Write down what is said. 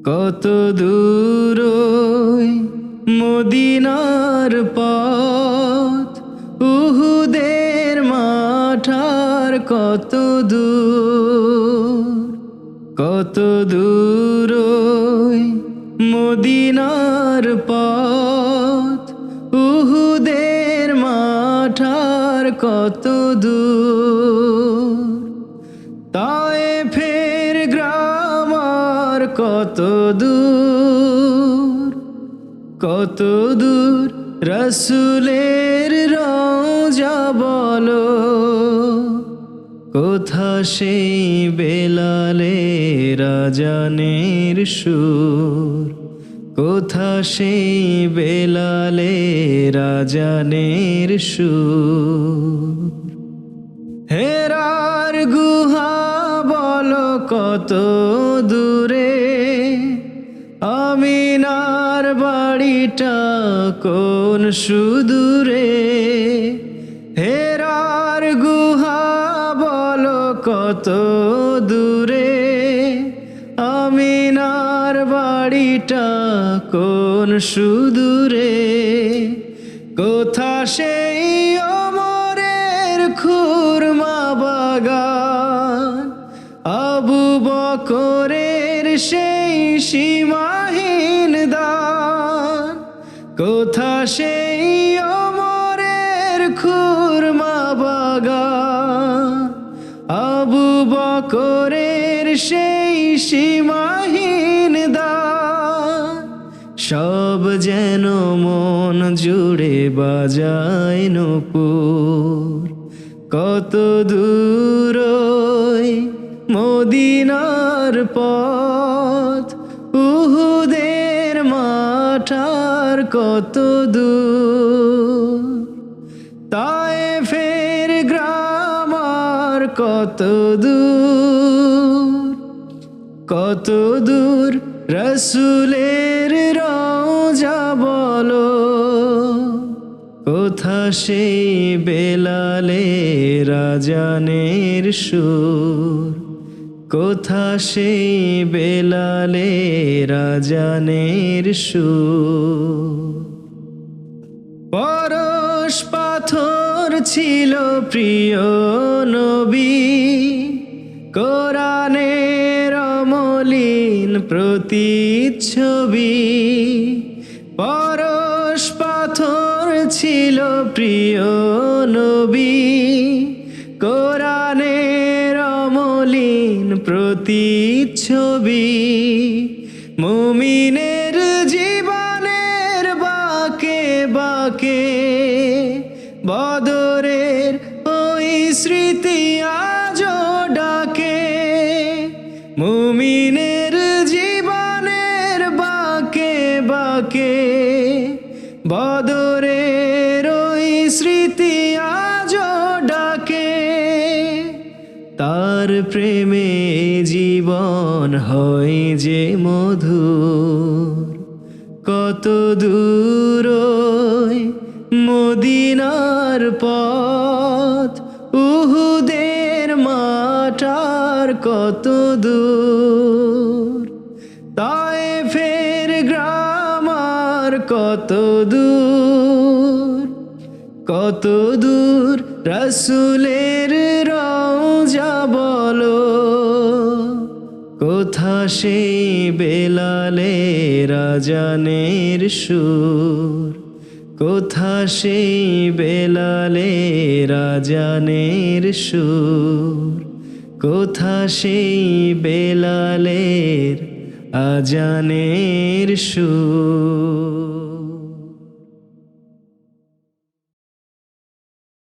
কত দূর ওই মদিনার পথ, উহুদের মাঠার কত দূর, কত দূর ওই মদিনার পথ, উহুদের মাঠার কত দূর। তায়েফের গ্রাম আর কত দূর, কত দূর রাসূলের রওজা বলো, কোথা সেই বেলালের আজানের সুর, কোথা সেই বেলালের আজানের সুর। হেরার গুহা বলো কত দূরে, আমিনার বাড়িটা কোন সুদূরে। হেরার গুহা বলো কত দূরে, আমিনার বাড়িটা কোন সুদূরে। কোথা সেই ওমরের খুরমা বাগান, আবু বকরের সেই সীমাহীন দান। কোথা সেই ওমরের খুরমা বাগান, আবু বকরের সেই সীমাহীন দান। সব যেন মন জুড়ে বাজায় নূপুর, কত দূর ওই মদিনার পথ, উহুদের মাঠার কত দূর। তায়েফের গ্রাম আর কত দূর, কত দূর রাসূলের রওজা বলো, কোথা সেই বেলালের আজানের সুর, কোথা সেই বেলালের আজানের সুর। পরশ পাথর ছিল প্রিয় নবী, কোরআনের অমলিন প্রতিচ্ছবি। পরশ পাথর ছিল প্রিয় নবী, কোরআনের অমলিন প্রতিচ্ছবি। মুমিনের জীবনের বাঁকে বাঁকে বদরের ওই স্মৃতি আজও ডাকে। মুমিনের জীবনের বাঁকে বাঁকে বদরের ওই স্মৃতি আজও ডাকে। তার প্রেমে জীবন হয় যে মধুর, কত দূর ওই মদিনার পথ, উহুদের মাঠার কত দূর। তায়েফের গ্রাম আর কত দূর, কত দূর রাসূলের রওজা বলো, কোথা সেই বেলালের আজানের সুর, কোথা সেই বেলালের আজানের সুর, কোথা সেই বেলালের আজানের সুর।